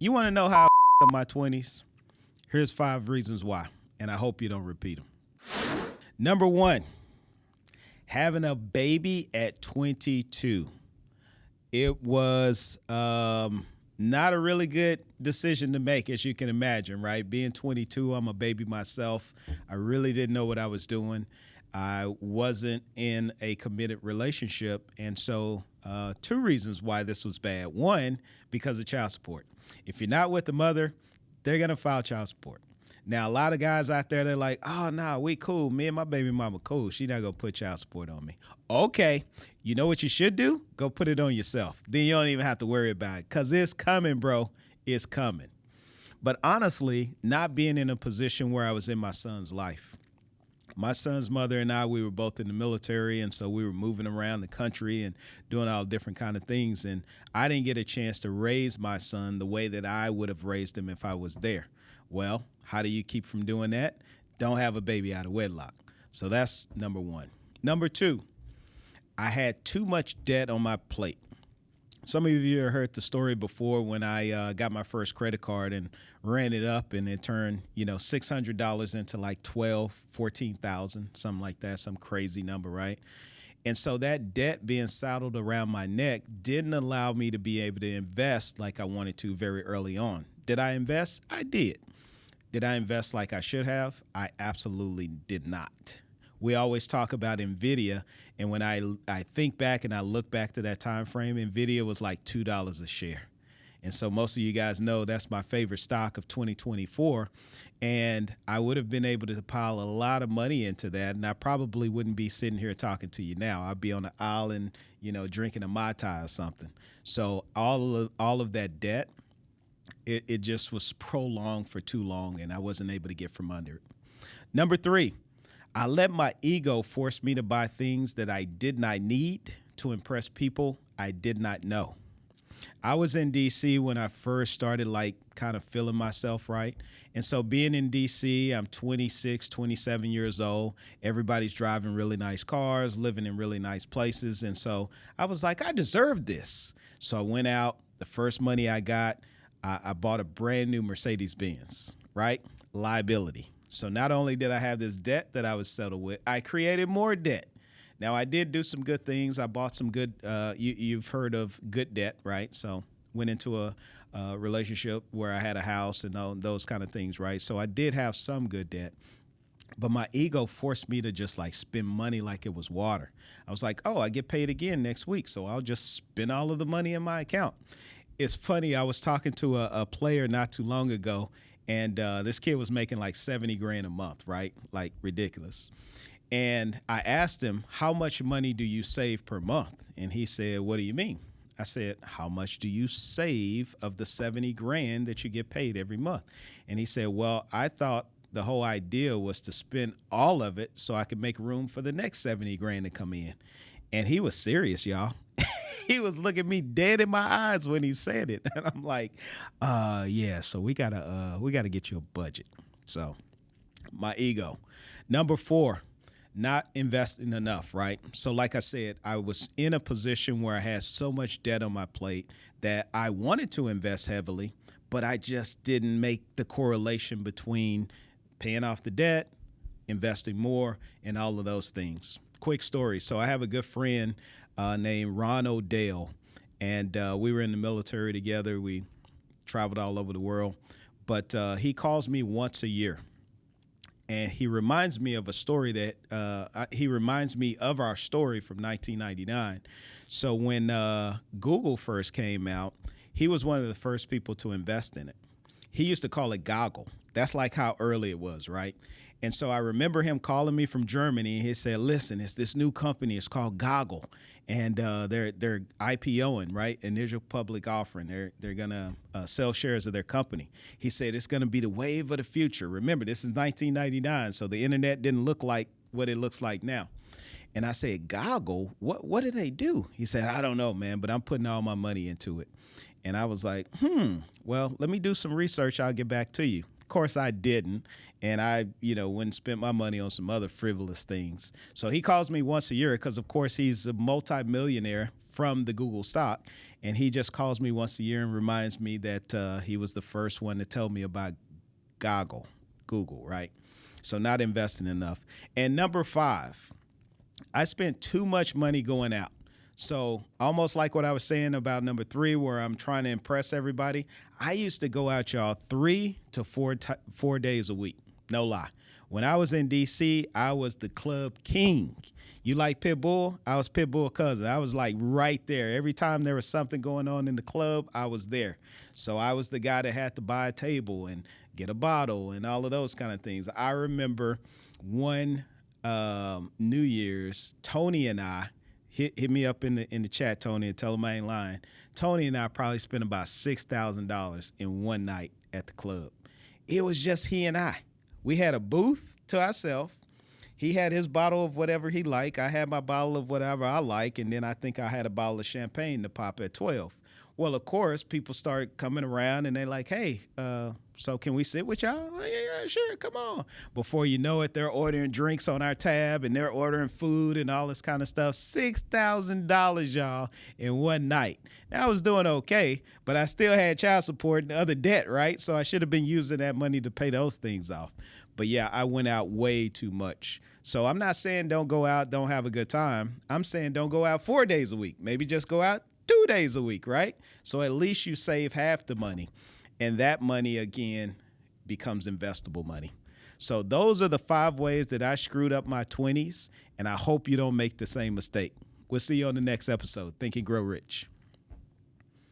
You want to know how I up my 20s? Here's 5 reasons why, and I hope you don't repeat them. Number 1, having a baby at 22. It was not a really good decision to make, as you can imagine, right? Being 22, I'm a baby myself. I really didn't know what I was doing. I wasn't in a committed relationship. And so 2 reasons why this was bad. 1, because of child support. If you're not with the mother, they're going to file child support. Now, a lot of guys out there, they're like, oh, nah, we cool. Me and my baby mama cool. She not going to put child support on me. Okay. You know what you should do? Go put it on yourself. Then you don't even have to worry about it because it's coming, bro. It's coming. But honestly, not being in a position where I was in my son's life. My son's mother and I, we were both in the military, and so we were moving around the country and doing all different kind of things. And I didn't get a chance to raise my son the way that I would have raised him if I was there. Well, how do you keep from doing that? Don't have a baby out of wedlock. So that's number 1. Number 2, I had too much debt on my plate. Some of you have heard the story before when I got my first credit card and ran it up, and it turned, $600 into like 12, 14,000, something like that, some crazy number, right? And so that debt being saddled around my neck didn't allow me to be able to invest like I wanted to very early on. Did I invest? I did. Did I invest like I should have? I absolutely did not. We always talk about Nvidia, and when I think back and I look back to that time frame, Nvidia was like $2 a share. And so most of you guys know that's my favorite stock of 2024, and I would have been able to pile a lot of money into that, and I probably wouldn't be sitting here talking to you now. I'd be on the island, drinking a Mai Tai or something. So all of that debt, it just was prolonged for too long, and I wasn't able to get from under it. Number 3, I let my ego force me to buy things that I did not need to impress people I did not know. I was in D.C. when I first started, kind of feeling myself right. And so being in D.C., I'm 26, 27 years old. Everybody's driving really nice cars, living in really nice places. And so I was like, I deserve this. So I went out. The first money I got, I bought a brand new Mercedes-Benz, right? Liability. So not only did I have this debt that I was settled with, I created more debt. Now, I did do some good things. I bought some good, you've heard of good debt, right? So went into a relationship where I had a house and all those kind of things, right? So I did have some good debt. But my ego forced me to just spend money like it was water. I was like, oh, I get paid again next week, so I'll just spend all of the money in my account. It's funny, I was talking to a player not too long ago, and this kid was making like 70 grand a month, right? Like ridiculous. And I asked him, how much money do you save per month? And he said, what do you mean? I said, how much do you save of the 70 grand that you get paid every month? And he said, well, I thought the whole idea was to spend all of it so I could make room for the next 70 grand to come in. And he was serious, y'all. He was looking me dead in my eyes when he said it. And I'm like, yeah, so we gotta get you a budget. So my ego. Number 4, not investing enough, right? So like I said, I was in a position where I had so much debt on my plate that I wanted to invest heavily, but I just didn't make the correlation between paying off the debt, investing more, and all of those things. Quick story. So I have a good friend named Ron O'Dell, and we were in the military together. We traveled all over the world, but he calls me once a year. And he reminds me of a story that he reminds me of our story from 1999. So when Google first came out, he was one of the first people to invest in it. He used to call it Goggle. That's like how early it was, right? And so I remember him calling me from Germany, and he said, listen, it's this new company. It's called Goggle, and they're IPOing, right? Initial public offering. They're going to sell shares of their company. He said it's going to be the wave of the future. Remember, this is 1999, so the internet didn't look like what it looks like now. And I said, Goggle? What do they do? He said, I don't know, man, but I'm putting all my money into it. And I was like, well, let me do some research. I'll get back to you. Of course, I didn't. And I, went and spent my money on some other frivolous things. So he calls me once a year because, of course, he's a multimillionaire from the Google stock. And he just calls me once a year and reminds me that he was the first one to tell me about Google, right? So not investing enough. And number 5, I spent too much money going out. So almost like what I was saying about number 3, where I'm trying to impress everybody, I used to go out, y'all, 3 to 4 days a week. No lie. When I was in D.C., I was the club king. You like Pitbull? I was Pitbull cousin. I was like right there. Every time there was something going on in the club, I was there. So I was the guy that had to buy a table and get a bottle and all of those kind of things. I remember one New Year's, Tony and I, hit me up in the chat, Tony, and tell him I ain't lying. Tony and I probably spent about $6,000 in one night at the club. It was just he and I. We had a booth to ourselves. He had his bottle of whatever he liked. I had my bottle of whatever I like. And then I think I had a bottle of champagne to pop at 12. Well, of course, people start coming around and they're like, hey, so can we sit with y'all? Like, yeah, sure, come on. Before you know it, they're ordering drinks on our tab and they're ordering food and all this kind of stuff. $6,000, y'all, in one night. Now, I was doing okay, but I still had child support and other debt, right? So I should have been using that money to pay those things off. But yeah, I went out way too much. So I'm not saying don't go out, don't have a good time. I'm saying don't go out 4 days a week. Maybe just go out 2 days a week, right? So at least you save half the money. And that money, again, becomes investable money. So those are the 5 ways that I screwed up my 20s, and I hope you don't make the same mistake. We'll see you on the next episode. Think and Grow Rich.